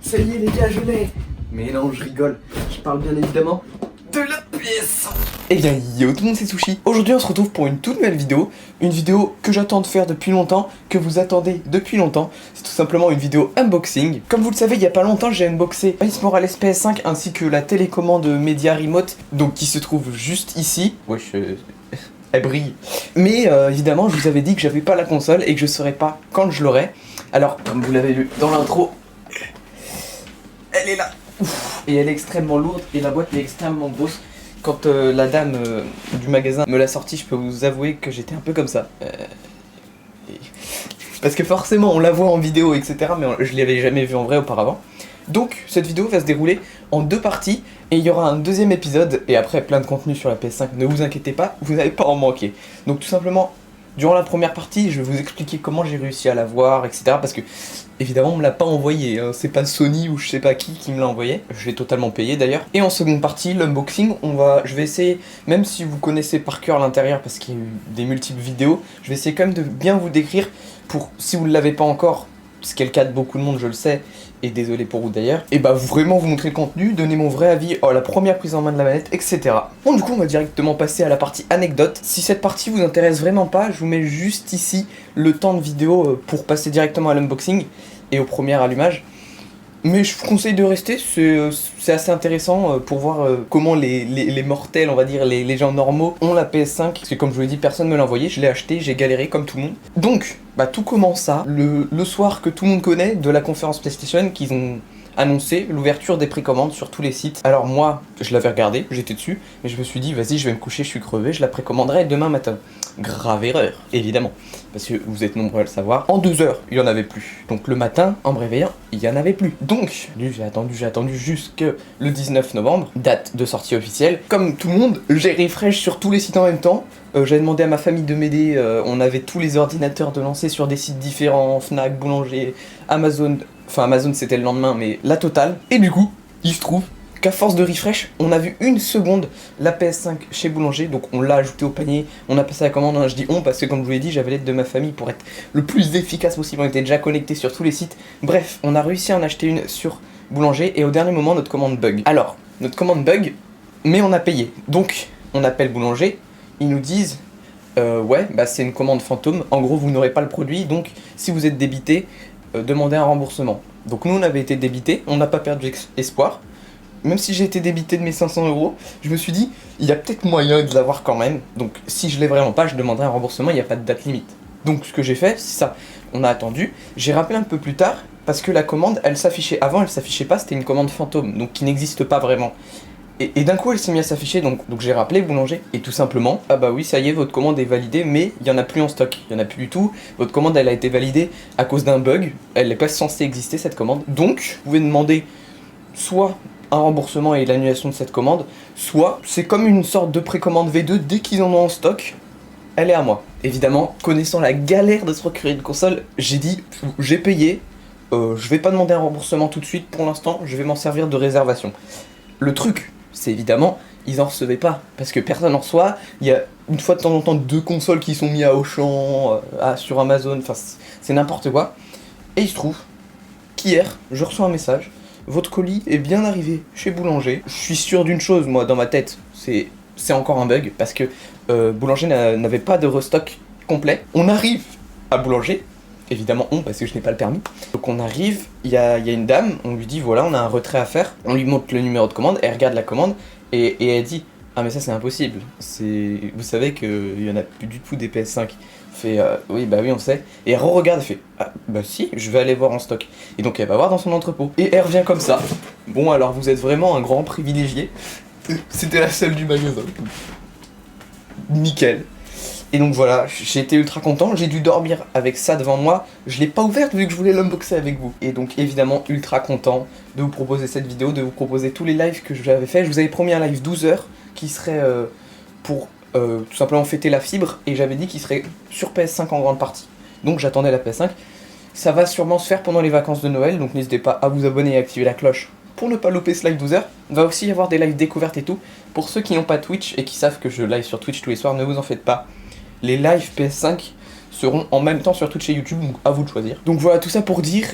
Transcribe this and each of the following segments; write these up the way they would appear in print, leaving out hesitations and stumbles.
Ça y est les gars, je l'ai. Mais non, je rigole. Je parle bien évidemment de la PS5. Eh bien yo tout le monde, c'est Sushi. Aujourd'hui on se retrouve pour une toute nouvelle vidéo. Une vidéo que j'attends de faire depuis longtemps, que vous attendez depuis longtemps. C'est tout simplement une vidéo unboxing. Comme vous le savez, il y a pas longtemps j'ai unboxé Miles Morales PS5 ainsi que la télécommande Media Remote, donc qui se trouve juste ici. Wesh, elle brille. Mais évidemment je vous avais dit que j'avais pas la console et que je saurais pas quand je l'aurai. Alors comme vous l'avez lu dans l'intro, elle est là. Ouf. Et elle est extrêmement lourde et la boîte est extrêmement grosse. Quand la dame du magasin me l'a sortie, je peux vous avouer que j'étais un peu comme ça. Parce que forcément on la voit en vidéo etc, mais je l'avais jamais vue en vrai auparavant. Donc cette vidéo va se dérouler en deux parties et il y aura un deuxième épisode et après plein de contenu sur la PS5, ne vous inquiétez pas, vous n'allez pas en manquer. Donc tout simplement, durant la première partie, je vais vous expliquer comment j'ai réussi à l'avoir, etc. Parce que, évidemment, on me l'a pas envoyé, hein. C'est pas Sony ou je sais pas qui me l'a envoyé. Je l'ai totalement payé d'ailleurs. Et en seconde partie, l'unboxing, je vais essayer, même si vous connaissez par cœur l'intérieur parce qu'il y a eu des multiples vidéos, je vais essayer quand même de bien vous décrire pour, si vous ne l'avez pas encore, ce qui est le cas de beaucoup de monde, je le sais, et désolé pour vous d'ailleurs, et bah vraiment vous montrer le contenu, donner mon vrai avis, la première prise en main de la manette, etc. Bon du coup on va directement passer à la partie anecdote. Si cette partie vous intéresse vraiment pas, je vous mets juste ici le temps de vidéo pour passer directement à l'unboxing et au premier allumage. Mais je vous conseille de rester, c'est assez intéressant pour voir comment les mortels, on va dire, les gens normaux ont la PS5. Parce que comme je vous l'ai dit, personne ne me l'a envoyé, je l'ai acheté, j'ai galéré comme tout le monde. Donc, bah tout commence ça, le soir que tout le monde connaît de la conférence PlayStation qu'ils ont annoncé l'ouverture des précommandes sur tous les sites. Alors moi, je l'avais regardé, j'étais dessus, mais je me suis dit, vas-y, je vais me coucher, je suis crevé, je la précommanderai demain matin. Grave erreur, évidemment, parce que vous êtes nombreux à le savoir. En 2 heures, il y en avait plus. Donc le matin, en me réveillant, il y en avait plus. Donc, j'ai attendu jusque le 19 novembre, date de sortie officielle. Comme tout le monde, j'ai refresh sur tous les sites en même temps. J'avais demandé à ma famille de m'aider, on avait tous les ordinateurs de lancer sur des sites différents, Fnac, Boulanger, Amazon, enfin Amazon c'était le lendemain, mais la totale. Et du coup, il se trouve qu'à force de refresh, on a vu une seconde la PS5 chez Boulanger, donc on l'a ajouté au panier, on a passé la commande, je dis on parce que comme je vous l'ai dit, j'avais l'aide de ma famille pour être le plus efficace possible, on était déjà connectés sur tous les sites. Bref, on a réussi à en acheter une sur Boulanger et au dernier moment notre commande bug. Alors, notre commande bug, mais on a payé. Donc, on appelle Boulanger, ils nous disent ouais, bah c'est une commande fantôme, en gros vous n'aurez pas le produit, donc si vous êtes débité, demandez un remboursement. Donc nous on avait été débité, on n'a pas perdu espoir. Même si j'ai été débité de mes 500 €, je me suis dit, il y a peut-être moyen de l'avoir quand même, donc si je l'ai vraiment pas, je demanderai un remboursement, il n'y a pas de date limite. Donc ce que j'ai fait, c'est ça, on a attendu, j'ai rappelé un peu plus tard, parce que la commande, elle s'affichait, avant elle s'affichait pas, c'était une commande fantôme, donc qui n'existe pas vraiment. Et d'un coup elle s'est mise à s'afficher, donc j'ai rappelé Boulanger, et tout simplement, ah bah oui ça y est, votre commande est validée, mais il n'y en a plus en stock, il n'y en a plus du tout, votre commande elle a été validée à cause d'un bug, elle n'est pas censée exister cette commande, donc vous pouvez demander soit un remboursement et l'annulation de cette commande, soit c'est comme une sorte de précommande V2, dès qu'ils en ont en stock, elle est à moi. Évidemment, connaissant la galère de se procurer une console, j'ai dit, j'ai payé, je vais pas demander un remboursement tout de suite pour l'instant, je vais m'en servir de réservation. Le truc, c'est évidemment, ils en recevaient pas, parce que personne en reçoit, il y a une fois de temps en temps 2 consoles qui sont mises à Auchan, sur Amazon, enfin c'est n'importe quoi. Et il se trouve qu'hier, je reçois un message, votre colis est bien arrivé chez Boulanger. Je suis sûr d'une chose, moi, dans ma tête, c'est encore un bug, parce que Boulanger n'avait pas de restock complet. On arrive à Boulanger, évidemment parce que je n'ai pas le permis. Donc on arrive, il y a une dame, on lui dit voilà on a un retrait à faire, on lui montre le numéro de commande, elle regarde la commande et elle dit ah mais ça c'est impossible, vous savez qu'il y en a plus du tout des PS5. Fait oui bah oui on sait, et elle re-regarde et fait ah bah si je vais aller voir en stock, et donc elle va voir dans son entrepôt et elle revient comme ça. Bon alors vous êtes vraiment un grand privilégié, c'était la seule du magasin, nickel. Et donc voilà, j'ai été ultra content, j'ai dû dormir avec ça devant moi, je l'ai pas ouverte vu que je voulais l'unboxer avec vous. Et donc évidemment ultra content de vous proposer cette vidéo, de vous proposer tous les lives que j'avais fait. Je vous avais promis un live 12 heures qui serait pour tout simplement fêter la fibre, et j'avais dit qu'il serait sur PS5 en grande partie. Donc j'attendais la PS5, ça va sûrement se faire pendant les vacances de Noël, donc n'hésitez pas à vous abonner et à activer la cloche pour ne pas louper ce live 12 heures. Il va aussi y avoir des lives découvertes et tout. Pour ceux qui n'ont pas Twitch et qui savent que je live sur Twitch tous les soirs, ne vous en faites pas. Les lives PS5 seront en même temps sur Twitch et YouTube, donc à vous de choisir. Donc voilà, tout ça pour dire,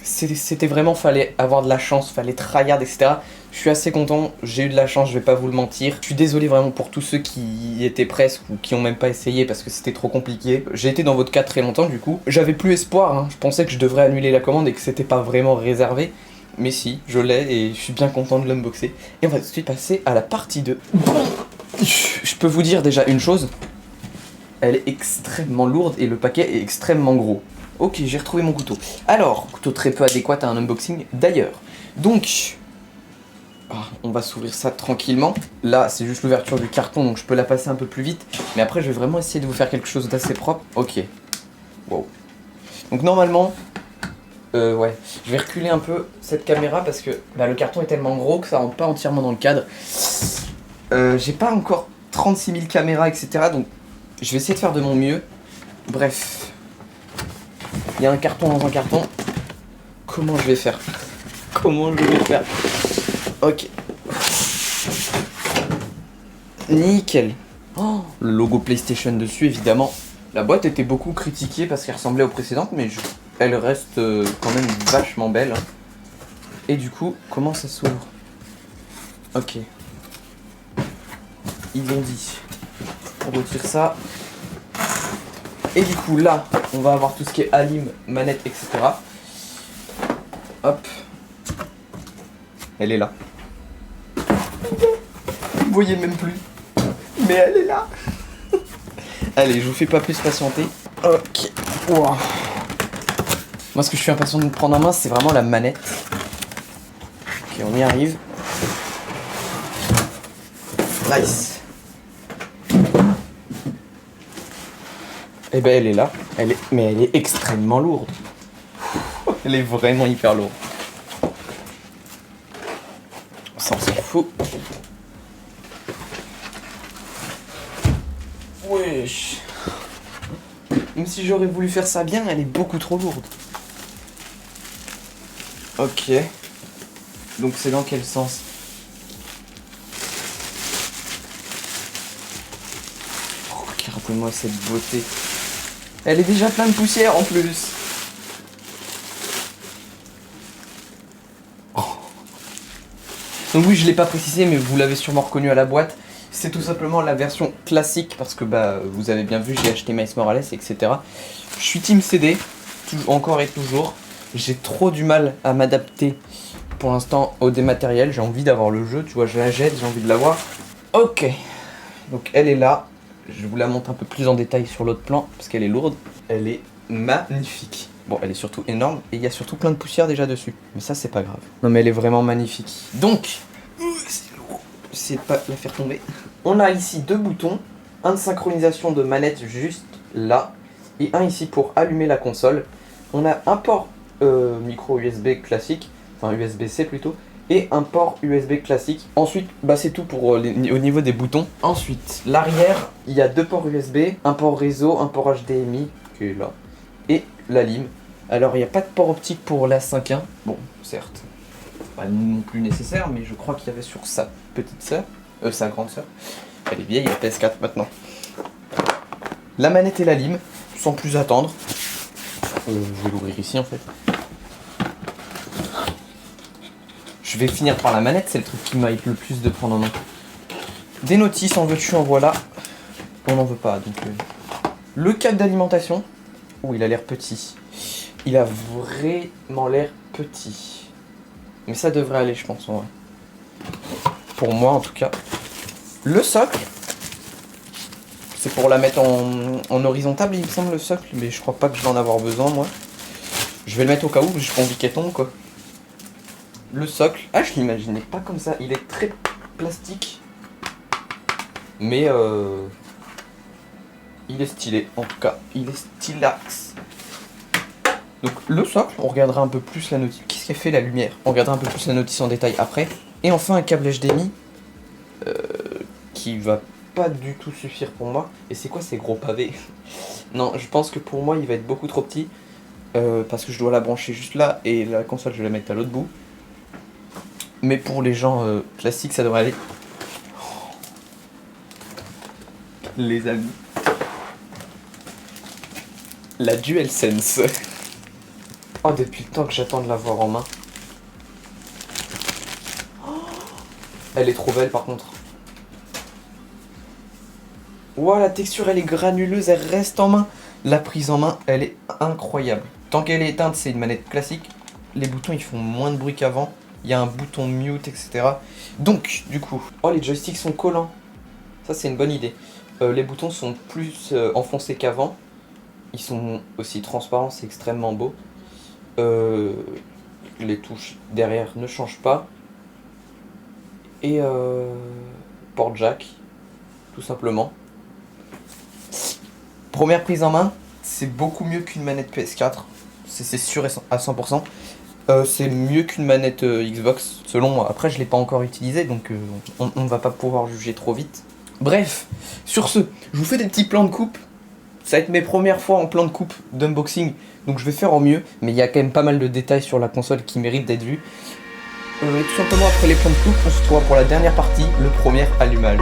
C'était vraiment, fallait avoir de la chance, fallait tryhard, etc. Je suis assez content, j'ai eu de la chance, je vais pas vous le mentir. Je suis désolé vraiment pour tous ceux qui y étaient presque ou qui ont même pas essayé parce que c'était trop compliqué. J'ai été dans votre cas très longtemps du coup. J'avais plus espoir, hein. Je pensais que je devrais annuler la commande et que c'était pas vraiment réservé. Mais si, je l'ai et je suis bien content de l'unboxer. Et on va tout de suite passer à la partie 2. Je peux vous dire déjà une chose. Elle est extrêmement lourde et le paquet est extrêmement gros. Ok, j'ai retrouvé mon couteau. Alors, couteau très peu adéquat à un unboxing d'ailleurs. Donc, on va s'ouvrir ça tranquillement. Là, c'est juste l'ouverture du carton, donc je peux la passer un peu plus vite. Mais après, je vais vraiment essayer de vous faire quelque chose d'assez propre. Ok. Wow. Donc normalement, ouais, je vais reculer un peu cette caméra parce que le carton est tellement gros que ça rentre pas entièrement dans le cadre. J'ai pas encore 36 000 caméras, etc. Donc, je vais essayer de faire de mon mieux. Bref. Il y a un carton dans un carton. Comment je vais faire? Comment je vais faire? Ok. Nickel. Oh, le logo PlayStation dessus, évidemment. La boîte était beaucoup critiquée parce qu'elle ressemblait aux précédentes, mais elle reste quand même vachement belle. Hein. Et du coup, comment ça s'ouvre? Ok. Ils ont dit. On retire ça. Et du coup, là, on va avoir tout ce qui est alim, manette, etc. Hop. Elle est là. Vous voyez même plus. Mais elle est là. Allez, je vous fais pas plus patienter. Ok. Wow. Moi, ce que je suis impatient de prendre en main, c'est vraiment la manette. Ok, on y arrive. Nice. Eh ben, elle est là. Mais elle est extrêmement lourde. Elle est vraiment hyper lourde. Ça, on s'en fout. Wesh. Même si j'aurais voulu faire ça bien, elle est beaucoup trop lourde. Ok. Donc c'est dans quel sens? Regardez-moi cette beauté. Elle est déjà pleine de poussière en plus. Oh. Donc oui, je l'ai pas précisé, mais vous l'avez sûrement reconnu à la boîte. C'est tout simplement la version classique parce que vous avez bien vu, j'ai acheté Miles Morales, etc. Je suis team CD, encore et toujours. J'ai trop du mal à m'adapter pour l'instant au dématériel. J'ai envie d'avoir le jeu, tu vois, je la jette, j'ai envie de l'avoir. Ok, donc elle est là. Je vous la montre un peu plus en détail sur l'autre plan parce qu'elle est lourde. Elle est magnifique. Bon, elle est surtout énorme et il y a surtout plein de poussière déjà dessus. Mais ça, c'est pas grave. Non, mais elle est vraiment magnifique. Donc, c'est lourd. J'essaie de pas la faire tomber. On a ici deux boutons. Un de synchronisation de manette juste là. Et un ici pour allumer la console. On a un port micro USB classique. Enfin, USB-C plutôt. Et un port USB classique. Ensuite, c'est tout pour au niveau des boutons. Ensuite, l'arrière, il y a deux ports USB, un port réseau, un port HDMI, qui est là, et la lime. Alors, il n'y a pas de port optique pour la 5.1. Bon, certes, pas non plus nécessaire, mais je crois qu'il y avait sur sa petite sœur, sa grande sœur. Elle est vieille, la PS4 maintenant. La manette et la lime, sans plus attendre. Je vais l'ouvrir ici en fait. Je vais finir par la manette, c'est le truc qui m'hype le plus de prendre en main. Des notices, en veux-tu, en voilà. On n'en veut pas, donc... Le câble d'alimentation. Oh, il a l'air petit. Il a vraiment l'air petit. Mais ça devrait aller, je pense, en vrai. Pour moi, en tout cas. Le socle. C'est pour la mettre en horizontale, il me semble, le socle. Mais je crois pas que je vais en avoir besoin, moi. Je vais le mettre au cas où, j'ai pas envie qu'elle tombe, quoi. Le socle, je l'imaginais pas comme ça, il est très plastique, mais il est stylé, en tout cas, il est stylax. Donc le socle, on regardera un peu plus la notice, qu'est-ce qu'elle fait la lumière? On regardera un peu plus la notice en détail après. Et enfin un câble HDMI, qui va pas du tout suffire pour moi. Et c'est quoi ces gros pavés? Non, je pense que pour moi il va être beaucoup trop petit, parce que je dois la brancher juste là, et la console je vais la mettre à l'autre bout. Mais pour les gens classiques, ça devrait aller. Les amis. La DualSense. Oh, depuis le temps que j'attends de l'avoir en main. Elle est trop belle par contre. Ouah, la texture elle est granuleuse, elle reste en main. La prise en main, elle est incroyable. Tant qu'elle est éteinte, c'est une manette classique. Les boutons ils font moins de bruit qu'avant. Il y a un bouton mute, etc. Donc, du coup, oh, les joysticks sont collants. Ça, c'est une bonne idée. Les boutons sont plus enfoncés qu'avant. Ils sont aussi transparents, c'est extrêmement beau. Les touches derrière ne changent pas. Et port jack, tout simplement. Première prise en main, c'est beaucoup mieux qu'une manette PS4. C'est sûr à 100%. C'est mieux qu'une manette Xbox, selon moi. Après, je l'ai pas encore utilisé, donc on va pas pouvoir juger trop vite. Bref, sur ce, je vous fais des petits plans de coupe. Ça va être mes premières fois en plan de coupe d'unboxing, donc je vais faire au mieux. Mais il y a quand même pas mal de détails sur la console qui méritent d'être vus. Et tout simplement, après les plans de coupe, on se retrouve pour la dernière partie, le premier allumage.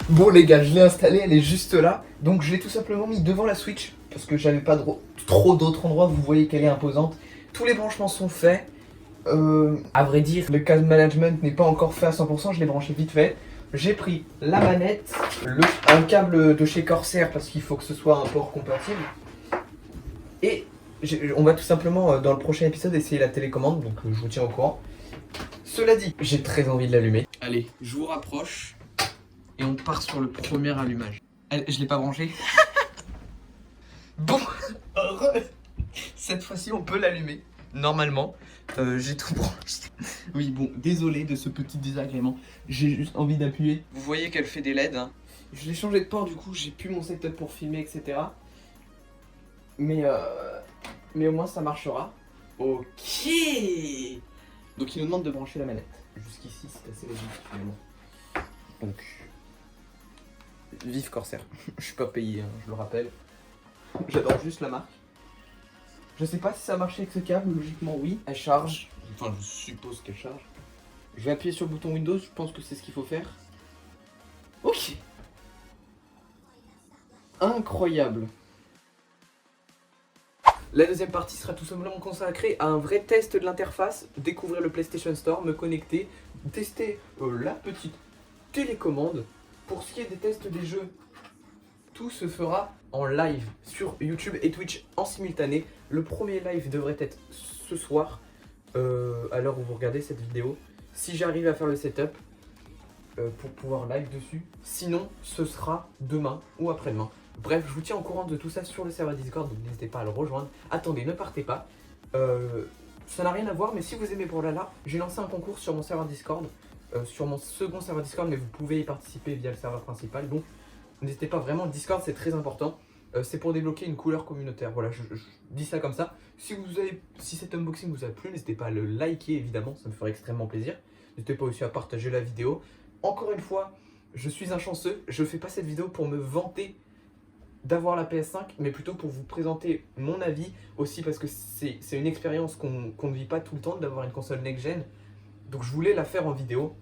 Bon les gars, je l'ai installée, elle est juste là. Donc je l'ai tout simplement mis devant la Switch parce que j'avais pas trop d'autres endroits. Vous voyez qu'elle est imposante. Tous les branchements sont faits. À vrai dire, le case management n'est pas encore fait à 100%. Je l'ai branché vite fait. J'ai pris la manette, un câble de chez Corsair parce qu'il faut que ce soit un port compatible. Et on va tout simplement dans le prochain épisode essayer la télécommande. Donc je vous tiens au courant. Cela dit, j'ai très envie de l'allumer. Allez, je vous rapproche. Et on part sur le premier allumage. Je l'ai pas branché. Bon, cette fois-ci on peut l'allumer. Normalement, j'ai tout branché. Oui, bon, désolé de ce petit désagrément. J'ai juste envie d'appuyer. Vous voyez qu'elle fait des LED. Hein. Je l'ai changé de port, du coup, j'ai plus mon setup pour filmer, etc. Mais au moins ça marchera. Ok. Donc il nous demande de brancher la manette. Jusqu'ici, c'est assez logique finalement. Donc. Vive Corsair. Je suis pas payé, hein, je le rappelle. J'adore juste la marque. Je sais pas si ça a marché avec ce câble, logiquement oui. Elle charge. Enfin, je suppose qu'elle charge. Je vais appuyer sur le bouton Windows, je pense que c'est ce qu'il faut faire. Ok. Incroyable. La deuxième partie sera tout simplement consacrée à un vrai test de l'interface, découvrir le PlayStation Store, me connecter, tester la petite télécommande. Pour ce qui est des tests des jeux, tout se fera en live sur YouTube et Twitch en simultané. Le premier live devrait être ce soir, à l'heure où vous regardez cette vidéo. Si j'arrive à faire le setup pour pouvoir live dessus. Sinon, ce sera demain ou après-demain. Bref, je vous tiens au courant de tout ça sur le serveur Discord, donc n'hésitez pas à le rejoindre. Attendez, ne partez pas. Ça n'a rien à voir, mais si vous aimez Brawlhalla, j'ai lancé un concours sur mon serveur Discord. Sur mon second serveur Discord, mais vous pouvez y participer via le serveur principal. Donc n'hésitez pas, vraiment, Discord c'est très important. C'est pour débloquer une couleur communautaire. Voilà, je dis ça comme ça. Si cet unboxing vous a plu, n'hésitez pas à le liker évidemment, ça me ferait extrêmement plaisir. N'hésitez pas aussi à partager la vidéo. Encore une fois, je suis un chanceux, je fais pas cette vidéo pour me vanter d'avoir la PS5, mais plutôt pour vous présenter mon avis, aussi parce que c'est une expérience qu'on ne vit pas tout le temps, d'avoir une console next-gen. Donc je voulais la faire en vidéo.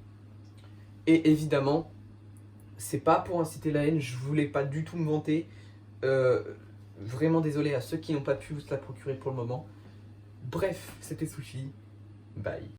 Et évidemment, c'est pas pour inciter la haine, je voulais pas du tout me vanter. Vraiment désolé à ceux qui n'ont pas pu vous la procurer pour le moment. Bref, c'était Sushi. Bye.